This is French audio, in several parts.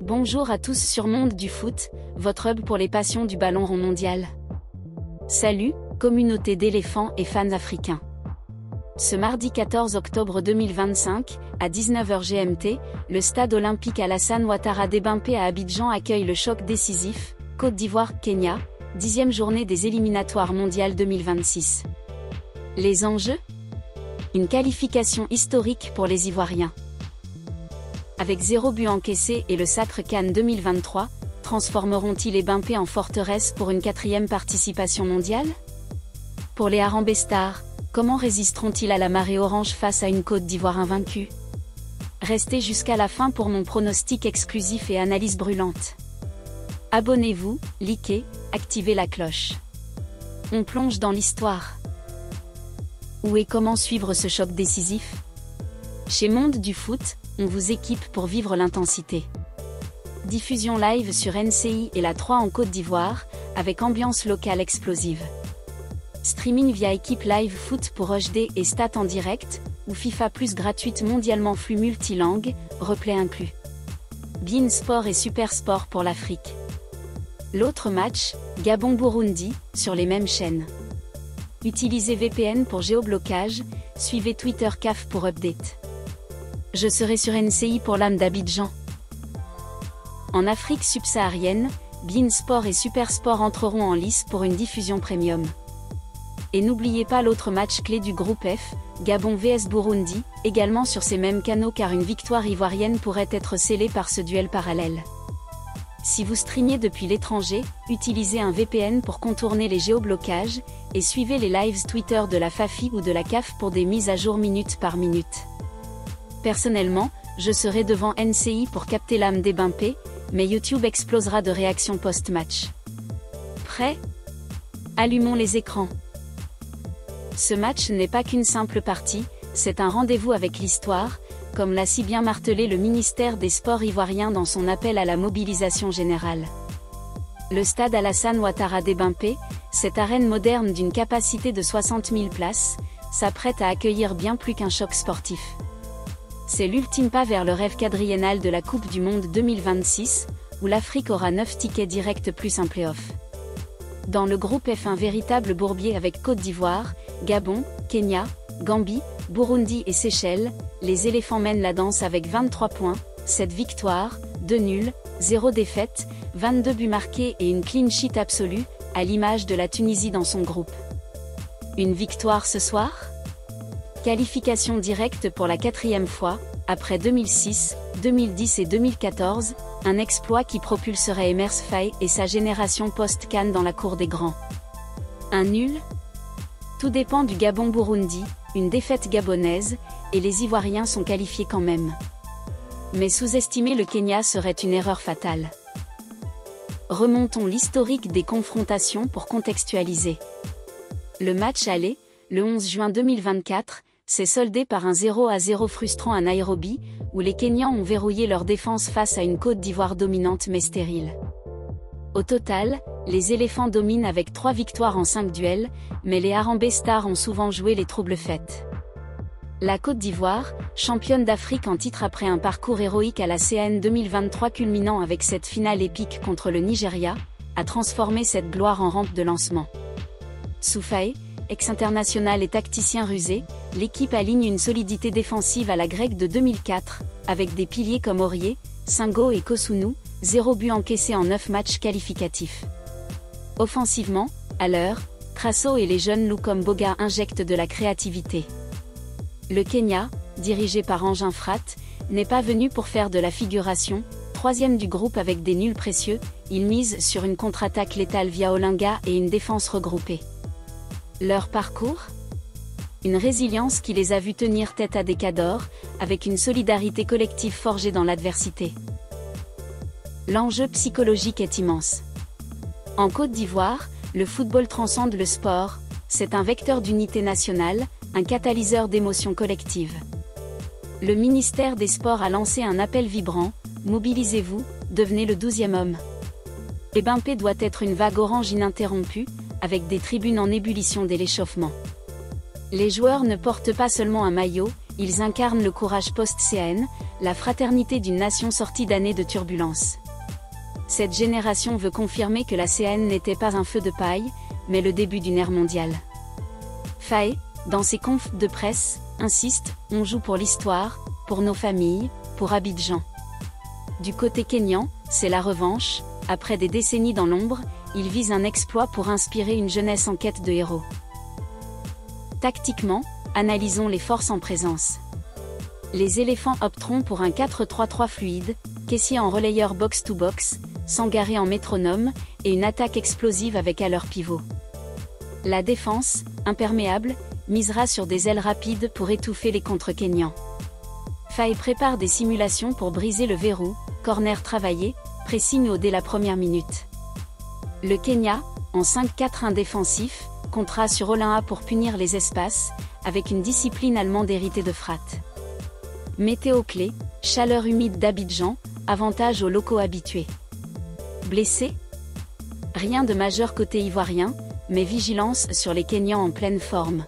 Bonjour à tous sur Monde du Foot, votre hub pour les passions du ballon rond mondial. Salut, communauté d'éléphants et fans africains. Ce mardi 14 octobre 2025, à 19h GMT, le stade olympique Alassane Ouattara d'Ebimpé à Abidjan accueille le choc décisif, Côte d'Ivoire-Kenya, 10e journée des éliminatoires mondiales 2026. Les enjeux ? Une qualification historique pour les Ivoiriens. Avec 0 but encaissé et le sacre CAN 2023, transformeront-ils Ebimpé en forteresse pour une 4e participation mondiale ? Pour les Harambee Stars, comment résisteront-ils à la marée orange face à une Côte d'Ivoire invaincue ? Restez jusqu'à la fin pour mon pronostic exclusif et analyse brûlante. Abonnez-vous, likez, activez la cloche. On plonge dans l'histoire. Où et comment suivre ce choc décisif ? Chez Monde du Foot, on vous équipe pour vivre l'intensité. Diffusion live sur NCI et la 3 en Côte d'Ivoire, avec ambiance locale explosive. Streaming via équipe live foot pour HD et stats en direct, ou FIFA Plus gratuite mondialement flux multilangue, replay inclus. beIN Sport et Super Sport pour l'Afrique. L'autre match, Gabon-Burundi, sur les mêmes chaînes. Utilisez VPN pour géoblocage, suivez Twitter CAF pour update. Je serai sur NCI pour l'âme d'Abidjan. En Afrique subsaharienne, beIN Sport et Super Sport entreront en lice pour une diffusion premium. Et n'oubliez pas l'autre match clé du groupe F, Gabon vs Burundi, également sur ces mêmes canaux car une victoire ivoirienne pourrait être scellée par ce duel parallèle. Si vous streamiez depuis l'étranger, utilisez un VPN pour contourner les géoblocages, et suivez les lives Twitter de la FAFI ou de la CAF pour des mises à jour minute par minute. Personnellement, je serai devant NCI pour capter l'âme d'Ebimpé, mais YouTube explosera de réactions post-match. Prêt ? Allumons les écrans. Ce match n'est pas qu'une simple partie, c'est un rendez-vous avec l'histoire, comme l'a si bien martelé le ministère des Sports ivoirien dans son appel à la mobilisation générale. Le stade Alassane Ouattara d'Ebimpé, cette arène moderne d'une capacité de 60 000 places, s'apprête à accueillir bien plus qu'un choc sportif. C'est l'ultime pas vers le rêve quadriennal de la Coupe du Monde 2026, où l'Afrique aura 9 tickets directs plus un play-off. Dans le groupe F, un véritable bourbier avec Côte d'Ivoire, Gabon, Kenya, Gambie, Burundi et Seychelles, les éléphants mènent la danse avec 23 points, 7 victoires, 2 nuls, 0 défaite, 22 buts marqués et une clean sheet absolue, à l'image de la Tunisie dans son groupe. Une victoire ce soir ? Qualification directe pour la 4e fois, après 2006, 2010 et 2014, un exploit qui propulserait Emers Faye et sa génération post-CAN dans la cour des grands. Un nul ? Tout dépend du Gabon-Burundi, une défaite gabonaise, et les Ivoiriens sont qualifiés quand même. Mais sous-estimer le Kenya serait une erreur fatale. Remontons l'historique des confrontations pour contextualiser. Le match aller, le 11 juin 2024, s'est soldé par un 0-0 frustrant à Nairobi, où les Kenyans ont verrouillé leur défense face à une Côte d'Ivoire dominante mais stérile. Au total, les éléphants dominent avec 3 victoires en 5 duels, mais les Harambee Stars ont souvent joué les troubles-fêtes. La Côte d'Ivoire, championne d'Afrique en titre après un parcours héroïque à la CAN 2023 culminant avec cette finale épique contre le Nigeria, a transformé cette gloire en rampe de lancement. Soufaé, ex-international et tacticien rusé, l'équipe aligne une solidité défensive à la grecque de 2004, avec des piliers comme Aurier, Singo et Kosunu, 0 but encaissé en 9 matchs qualificatifs. Offensivement, à l'heure, Crasso et les jeunes loups comme Boga injectent de la créativité. Le Kenya, dirigé par Angin Frat, n'est pas venu pour faire de la figuration, 3e du groupe avec des nuls précieux, il mise sur une contre-attaque létale via Olinga et une défense regroupée. Leur parcours ? Une résilience qui les a vus tenir tête à des cadors, avec une solidarité collective forgée dans l'adversité. L'enjeu psychologique est immense. En Côte d'Ivoire, le football transcende le sport, c'est un vecteur d'unité nationale, un catalyseur d'émotions collectives. Le ministère des Sports a lancé un appel vibrant, mobilisez-vous, devenez le 12e homme. Ebimpé doit être une vague orange ininterrompue, avec des tribunes en ébullition dès l'échauffement. Les joueurs ne portent pas seulement un maillot, ils incarnent le courage post-CAN, la fraternité d'une nation sortie d'années de turbulences. Cette génération veut confirmer que la CAN n'était pas un feu de paille, mais le début d'une ère mondiale. Faé, dans ses confs de presse, insiste, on joue pour l'histoire, pour nos familles, pour Abidjan. Du côté kényan, c'est la revanche, après des décennies dans l'ombre, il vise un exploit pour inspirer une jeunesse en quête de héros. Tactiquement, analysons les forces en présence. Les éléphants opteront pour un 4-3-3 fluide, caissier en relayeur box-to-box, Sangaré en métronome, et une attaque explosive avec à leur pivot. La défense, imperméable, misera sur des ailes rapides pour étouffer les contre-kenyans. Faé prépare des simulations pour briser le verrou, corner travaillé, pressing haut dès la première minute. Le Kenya, en 5-4-1 défensif, comptera sur Olin pour punir les espaces, avec une discipline allemande héritée de Frat. Météo clé, chaleur humide d'Abidjan, avantage aux locaux habitués. Blessé? Rien de majeur côté ivoirien, mais vigilance sur les Kenyans en pleine forme.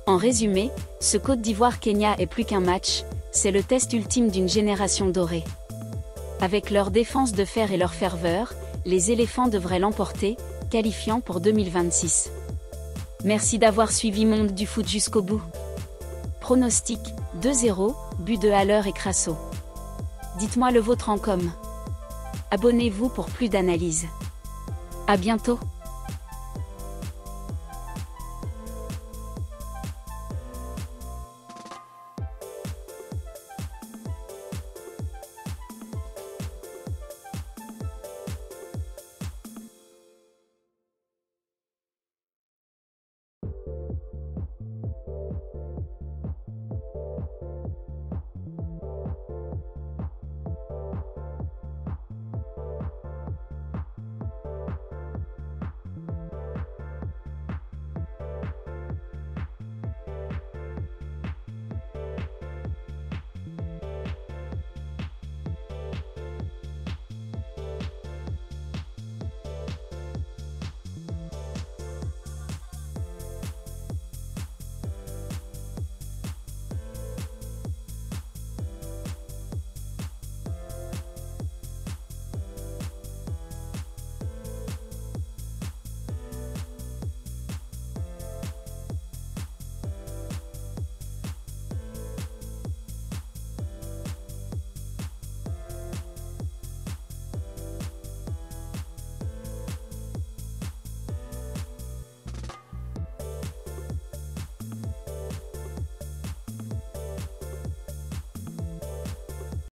En résumé, ce Côte d'Ivoire-Kenya est plus qu'un match, c'est le test ultime d'une génération dorée. Avec leur défense de fer et leur ferveur, les éléphants devraient l'emporter, qualifiant pour 2026. Merci d'avoir suivi Monde du Foot jusqu'au bout. Pronostic, 2-0, but de Haller et Crasso. Dites-moi le vôtre en com. Abonnez-vous pour plus d'analyses. À bientôt.